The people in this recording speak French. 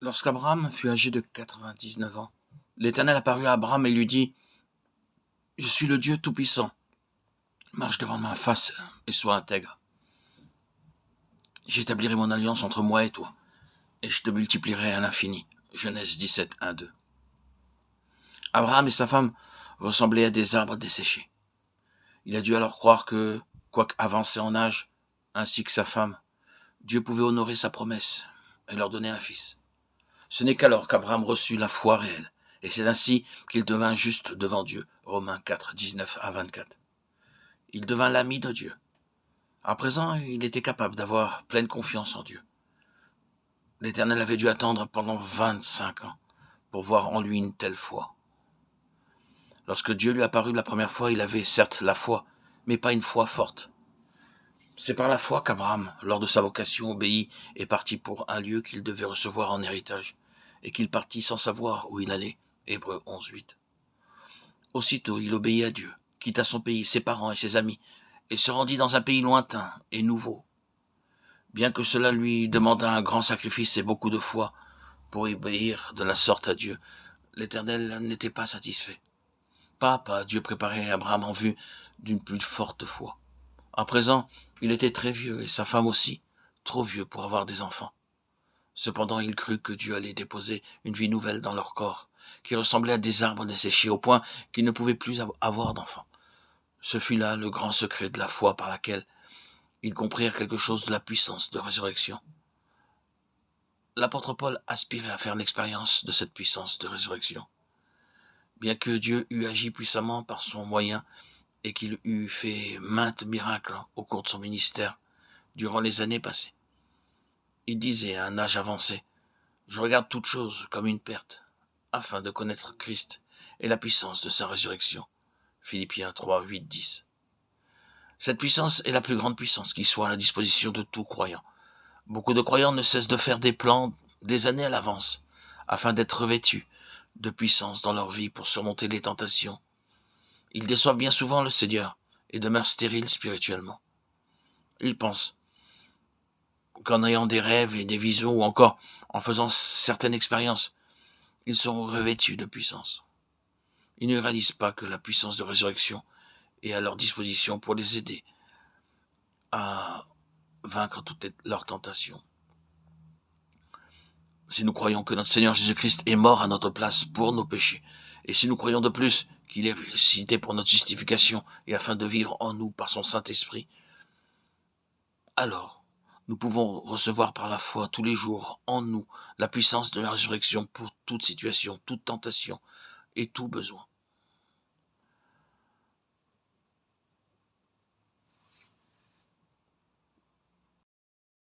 Lorsqu'Abraham fut âgé de 99 ans, l'Éternel apparut à Abraham et lui dit : « Je suis le Dieu Tout-Puissant. Marche devant ma face et sois intègre. J'établirai mon alliance entre moi et toi, et je te multiplierai à l'infini. » Genèse 17, 1, 2. Abraham et sa femme ressemblaient à des arbres desséchés. Il a dû alors croire que, quoique avancé en âge, ainsi que sa femme, Dieu pouvait honorer sa promesse et leur donner un fils. Ce n'est qu'alors qu'Abraham reçut la foi réelle, et c'est ainsi qu'il devint juste devant Dieu. Romains 4, 19 à 24. Il devint l'ami de Dieu. À présent, il était capable d'avoir pleine confiance en Dieu. L'Éternel avait dû attendre pendant 25 ans pour voir en lui une telle foi. Lorsque Dieu lui apparut la première fois, il avait certes la foi, mais pas une foi forte. C'est par la foi qu'Abraham, lors de sa vocation, obéit et partit pour un lieu qu'il devait recevoir en héritage, et qu'il partit sans savoir où il allait. Hébreux 11, 8. Aussitôt, il obéit à Dieu, quitta son pays, ses parents et ses amis, et se rendit dans un pays lointain et nouveau. Bien que cela lui demandât un grand sacrifice et beaucoup de foi pour obéir de la sorte à Dieu, l'Éternel n'était pas satisfait. Pas à pas, Dieu préparait Abraham en vue d'une plus forte foi. À présent, il était très vieux et sa femme aussi, trop vieux pour avoir des enfants. Cependant, il crut que Dieu allait déposer une vie nouvelle dans leur corps, qui ressemblait à des arbres desséchés au point qu'ils ne pouvaient plus avoir d'enfants. Ce fut là le grand secret de la foi par laquelle ils comprirent quelque chose de la puissance de résurrection. L'apôtre Paul aspirait à faire l'expérience de cette puissance de résurrection. Bien que Dieu eût agi puissamment par son moyen et qu'il eût fait maintes miracles au cours de son ministère durant les années passées, il disait à un âge avancé : « Je regarde toute chose comme une perte, afin de connaître Christ et la puissance de sa résurrection. » Philippiens 3, 8, 10. Cette puissance est la plus grande puissance qui soit à la disposition de tout croyant. Beaucoup de croyants ne cessent de faire des plans des années à l'avance, afin d'être revêtus de puissance dans leur vie pour surmonter les tentations. Ils déçoivent bien souvent le Seigneur et demeurent stériles spirituellement. Ils pensent qu'en ayant des rêves et des visions ou encore en faisant certaines expériences, ils seront revêtus de puissance. Ils ne réalisent pas que la puissance de résurrection est à leur disposition pour les aider à vaincre toutes leurs tentations. Si nous croyons que notre Seigneur Jésus-Christ est mort à notre place pour nos péchés, et si nous croyons de plus qu'il est ressuscité pour notre justification et afin de vivre en nous par son Saint-Esprit, alors nous pouvons recevoir par la foi tous les jours en nous la puissance de la résurrection pour toute situation, toute tentation et tout besoin.